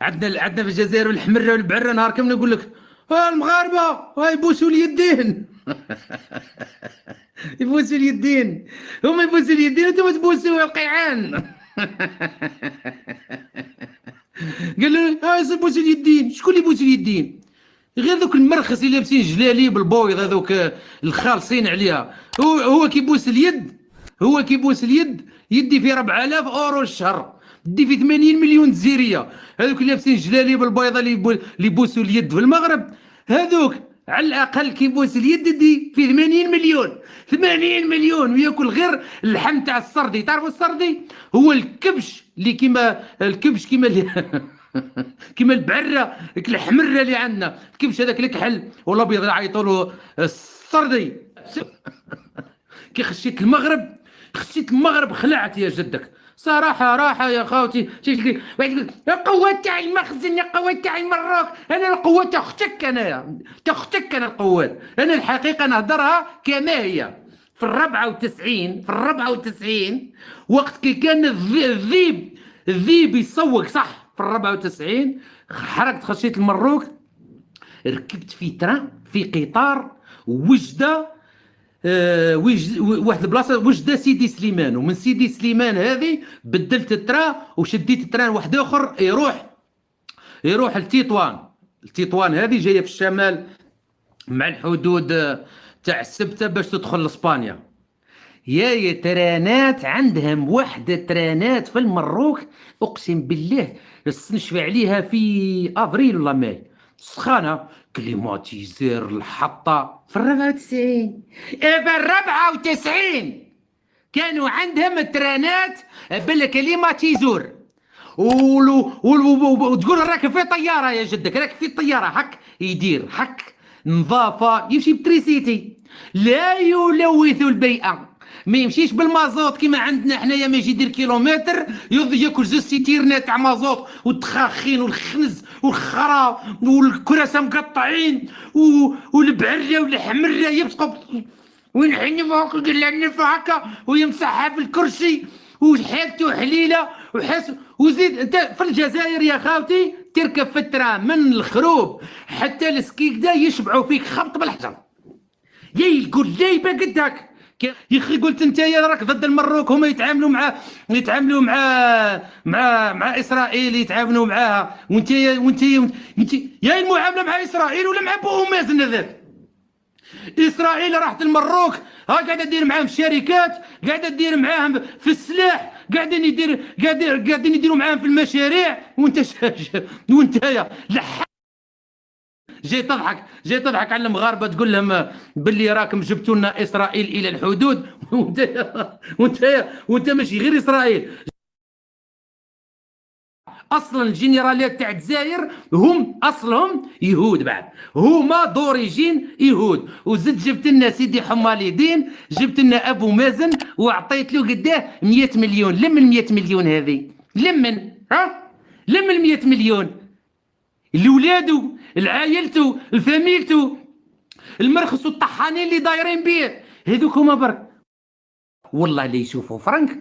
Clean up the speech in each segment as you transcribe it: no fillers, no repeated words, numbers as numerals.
عندنا في الجزائر والحمره والبعره نهار كامل نقول لك المغاربه يبوسوا اليدين. يبوسوا اليدين، هما يبوسوا اليدين وانتم تبوسوا القيعان. قال له يبوسوا اليدين، شكون اللي يبوسوا اليدين؟ غير ذوك المرخص اللي لابسين جلاليب بالبويض هذوك الخالصين عليها. هو كيبوس اليد، هو كيبوس اليد يدي في 4000 اورو الشهر، يدي في 80 مليون جزيريه. هذوك اللي لابسين جلاليب البيضاء اللي يبوسوا اليد في المغرب، هذوك على الاقل كيبوس اليد يدي في 80 مليون، 80 مليون، وياكل غير اللحم تاع السردي. تعرفوا السردي هو الكبش اللي كيما الكبش كيما كيما البعره الحمره اللي عندنا، الكبش هذاك الكحل والابيض اللي يعيطوا له السردي. كي خشيت المغرب خلعت يا جدك صراحه راحه يا خاوتي. واحد يقول القوه تاع المخزن، القوه تاع المروك. انا القوه تاع اختك، انايا تاع اختك، انا القوات. انا الحقيقه نهضرها كما هي. في ال94 وقت كي كان الذيب يسوق صح. في ال94 خشيت المروك، ركبت في تران في قطار وجده، واحد البلاصه وجده سيدي سليمان، ومن سيدي سليمان هذه بدلت التران وشديت التران واحد اخر يروح لتطوان هذه جايه في الشمال مع الحدود تاع السبته باش تدخل لاسبانيا. يا ترانات عندهم وحده ترانات في المروك اقسم بالله نشفع عليها في افريل ولا ماي، سخانه كليماتيزير الحطه. في ال94 كانوا عندهم ترانات بالكليماتيزور، وتقول راكب في طياره يا جدك، راكب في طياره هك يدير هك نظافه، يمشي بتريسيتي لا يلوث البيئه، ما يمشيش بالمازوت كيما عندنا حنايا، ما يجي يدير كيلومتر ياكل زوج سيتيرنات تاع مازوت والتخاخين والخنز والخرا والكراسه مقطعين والبعره والحمره يبصقوا وينحنف هكا ويمسحها في الكرسي وحالته حليله وزيد. انت في الجزائر يا خاوتي تركب في الترام من الخروب حتى السكيكدا يشبعوا فيك خبط بالحجر. يقول جايبه قدك يا اخي. قلت انت يا راك ضد المروك، هما يتعاملوا مع اسرائيل، يتعاملوا معاها، وانت يا المعامله مع اسرائيل ولا مع بو مازن هذاك. اسرائيل راحت المروك قاعده تدير معاهم شركات، قاعده تدير معاهم في السلاح، قاعدين يديروا معاهم في المشاريع، وانت يا جاي تضحك على المغاربه تقول لهم باللي راكم جبتوا لنا اسرائيل الى الحدود. وانت ماشي غير اسرائيل، اصلا الجنرالات تاع الجزائر هم اصلهم يهود، بعد هما دوريجين يهود. وزد جبت لنا سيدي حمالي دين، جبت لنا ابو مازن وعطيت له قداه 100 مليون. لم ال 100 مليون هذه، لم ال 100 مليون لولادو لعائلته لفاميلته، المرخص والطحانين اللي دايرين بيه هذوك هما برك والله اللي يشوفوا فرنك.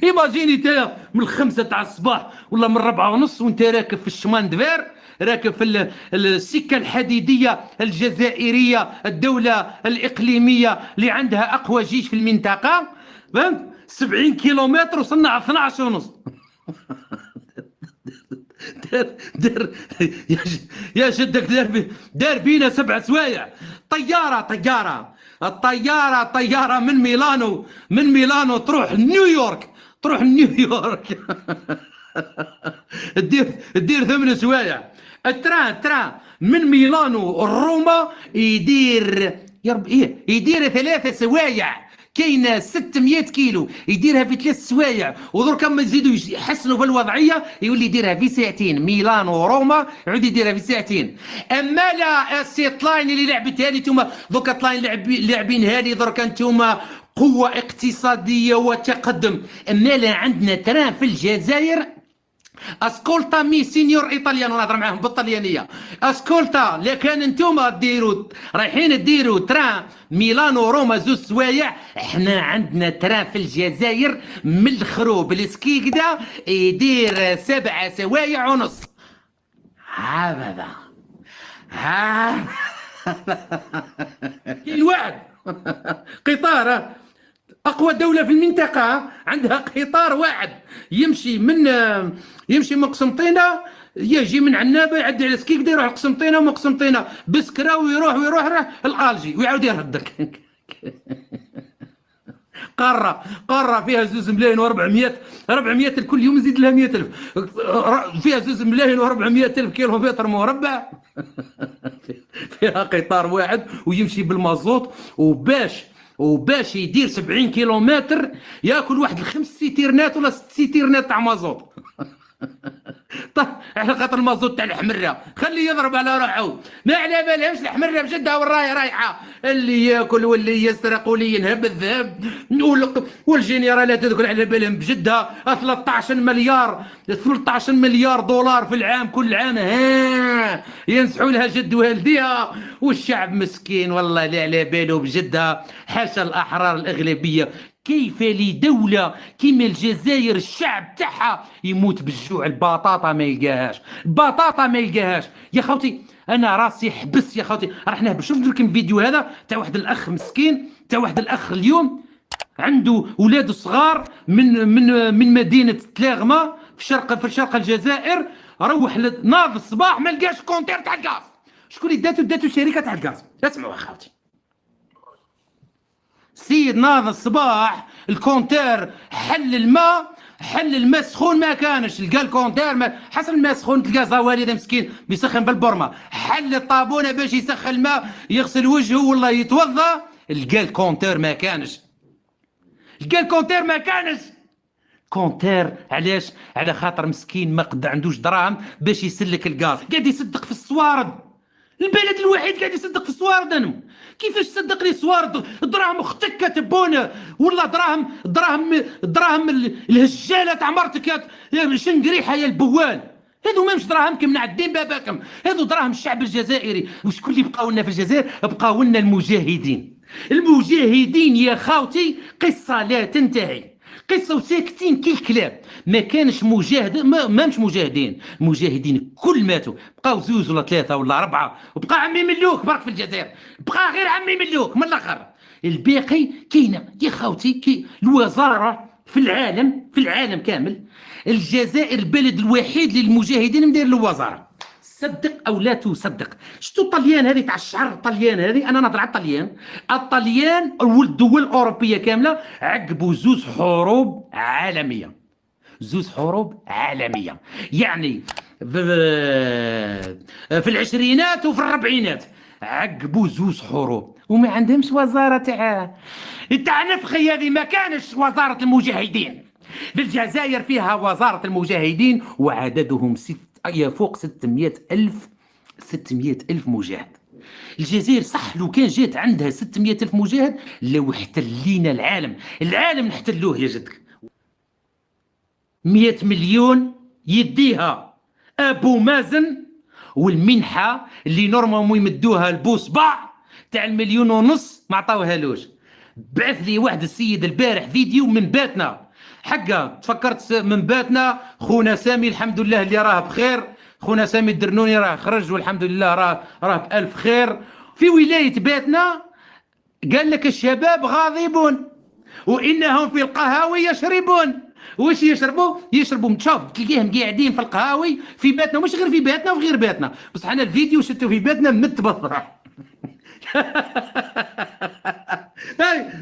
ايماجيني انت من 5 تاع الصباح ولا من 4:30 وانت راكب في الشمان دفير، راكب في السكه الحديديه الجزائريه، الدوله الاقليميه اللي عندها اقوى جيش في المنطقه، فهمت؟ 70 كيلومتر وصلنا على 12:30. دار يا جدك دار بينا 7 سوايع. الطياره من ميلانو تروح نيويورك تدير 8 سوايع. التران من ميلانو روما يدير 3 سوايع. كاينه 600 كيلو يديرها في 3 سوايع، ودرك ما يزيدوا يحسنوا في الوضعيه يولي يديرها في ساعتين. ميلانو روما يعود يديرها في ساعتين. اما لا السيت لاين اللي لعبتها لي نتوما دوكا لاين لاعبينها لي درك نتوما قوه اقتصاديه وتقدم. اما لا عندنا تران في الجزائر اسكولتا مي سينيور ايطاليانو، نهضر معاهم بالطليانيه. اسكولتا، لا كان انتوما ديروا رايحين ديروا تران ميلانو روما زوج سوايع، احنا عندنا تران في الجزائر من الخروب السكيكدا يدير 7 سوايع ونص. هذا ها كاين واحد قطار، اقوى دوله في المنطقه عندها قطار واحد يمشي من قسنطينه، يجي من عنابه يعدي على سكيكدا يروح لقسنطينه، ومن قسنطينه بسكره ويروح لالجي ويعاود يردك. قاره فيها 2 ملايين و400 400 كل يوم يزيد لها 100,000، فيها 2 ملايين و400 الف كيلومتر مربع. فيها قطار واحد ويمشي بالمازوت، وباش يدير 70 كيلومتر ياكل واحد 5 سيتيرنات ولا 6 سيتيرنات تاع مازوت. طيب على خاطر المازوت تاع الحمره خليه يضرب على روحه، ما على بالهمش الحمره بجدها والرايه رايحه، اللي ياكل واللي يسرق واللي ينهب الذهب، والجنرالات هذوك على بالهم بجدها 13 مليار دولار في العام، كل عام ينسحوا لها جد والديها، والشعب مسكين والله لا على باله بجدها. حاشا الاحرار الاغلبيه، كيف لدولة كيما الجزائر الشعب تاعها يموت بالجوع، البطاطا ما يلقاهاش يا خوتي. انا راسي حبس يا خوتي، راح نهبل. شوف لكم فيديو هذا تاع واحد الاخ مسكين، تاع واحد الاخ اليوم عنده ولاد صغار من مدينة تلاغمة في شرق الجزائر، روح ناض الصباح ما لقاش كونتير تاع الغاز. شكون اللي داتو شركة تاع الغاز؟ اسمعوا يا خوتي، سيد ناض الصباح الكونتير حل الماء سخون ما كانش، لقى الكونتير حسب الماء سخون، تلقى زوالي هذا مسكين بيسخن بالبرمه، حل الطابونه باش يسخن الماء يغسل وجهه والله يتوضا، لقى الكونتير ما كانش. كونتير علاش؟ على خاطر مسكين ما عندوش دراهم باش يسلك الغاز، قاعد يصدق في الصوارد. البلد الوحيد قاعد يصدق في الصوارد. انا كيفاش تصدق لي صوارد؟ دراهم اختك كتبونه، ولا دراهم الهجاله تاع مرتك شنقريحه يا البوال، هذو ماهمش دراهمكم من عدين باباكم، هذو دراهم الشعب الجزائري. وشكون اللي بقاو لنا في الجزائر؟ بقاو لنا المجاهدين يا خاوتي، قصه لا تنتهي، قصه وساكتين كي الكلاب. ما كانش مجاهد، ما مش مجاهدين كل ماتوا، بقاو 2 ولا 3 ولا 4، وبقى عمي ملوك برك في الجزائر، بقى غير عمي ملوك من الاخر. الباقي كاينه يا خاوتي، الوزاره في العالم كامل، الجزائر البلد الوحيد للمجاهدين مدير الوزاره. صدق او لا تصدق. شتو الطليان هذه تاع الشعر، الطليان هذه، انا نهضر على الطليان والدول الاوروبيه كامله عقبوا 2 حروب عالميه، يعني في العشرينات وفي الربعينات عقبوا 2 حروب وما عندهمش وزاره تاع نفخي. هذه ما كانش وزاره المجاهدين. في الجزائر فيها وزاره المجاهدين وعددهم يفوق 600 ألف مجاهد. الجزائر صح لو كان جات عندها 600 ألف مجاهد لو احتلينا العالم نحتلوه يا جدك. 100 مليون يديها أبو مازن، والمنحة اللي نورمالمون يمدوها البوصبع تاع 1.5 مليون ما عطاوهالوش. بعث لي واحد السيد البارح فيديو من باتنا، حقا تفكرت من باتنا خونا سامي الحمد لله اللي راه بخير، خونا سامي الدرنوني راه خرج والحمد لله راه بألف خير. في ولاية باتنا قال لك الشباب غاضبون وإنهم في القهاوي يشربون. واش يشربوا متشوف تلقيهم قاعدين في القهاوي في باتنا، مش غير في باتنا وفي غير باتنا، بصح انا الفيديو شفتو في باتنا مت بالضرع.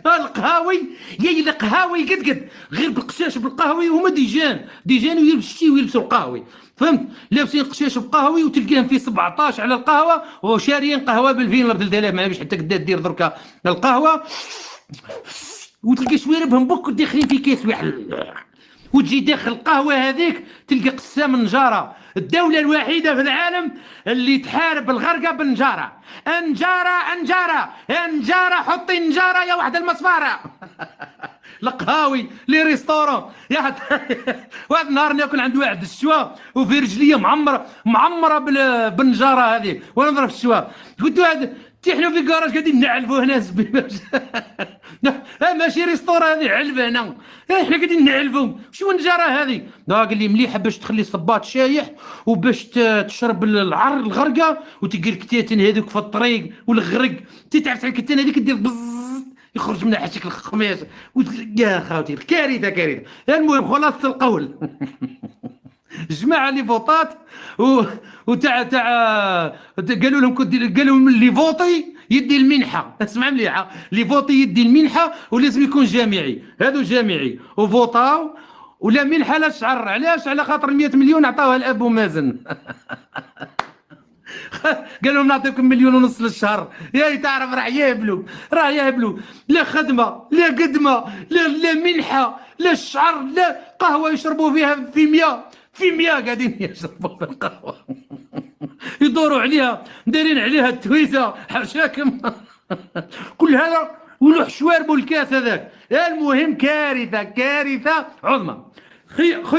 القهاوي قد غير بالقشاش بالقهوي، هما ديجان ويلبسوا القهوي، فهمت؟ لابسين قشاش بقهوي وتلقاهم في 17 على القهوه وشاريين قهوه بالفين ولا ب3000، ما باش حتى قدا دير دركا القهوه، وتلقى شويربهم بوك داخلين في كيس واحد، وتجي داخل القهوه هذيك تلقى قسام النجاره. الدوله الوحيده في العالم اللي تحارب الغرقه بالنجاره. انجاره حطي نجاره يا واحد المصفاره. القهاوي لي ريستورون واحد النهار ناكل عند واحد الشوا وفي رجليا معمره بالنجاره هذه وانا نضرب الشوا. قلت واحد تحنا في كراج قاعدين نعلفوا هنا ماشي ريستورون هذه علبه هنا، احنا قاعدين نعلفوا شو النجاره هذه. قال لي مليحه باش تخلي الصباط شايح وباش تشرب الغرقه وتلقى الكتاتن هذوك في الطريق والغرق تتعرف على الكتان هذيك دير بز يخرج منها شكل الخميس. يا خاوتي كارثه كارثه. المهم خلاصه القول جماعه لي فوطات وتاع قالوا لهم اللي فوطي يدي المنحه. اسمع مليحه، اللي فوطي يدي المنحه ولازم يكون جامعي. هذو جامعي وفوطاو ولا منحه لا شعر. علاش؟ على خاطر 100 مليون عطاوها لابو مازن قال لهم نعطيكم 1.5 مليون للشهر. يا تعرف راه يهبلوا لا خدمه لا قدمه لا منحه لا الشعر لا قهوه يشربوا فيها في 100 قاعدين يشربوا في القهوه يدوروا عليها دايرين عليها التويسه حاشاكم كل هذا ولوح شواربوا الكاس هذاك. المهم كارثه عظمى.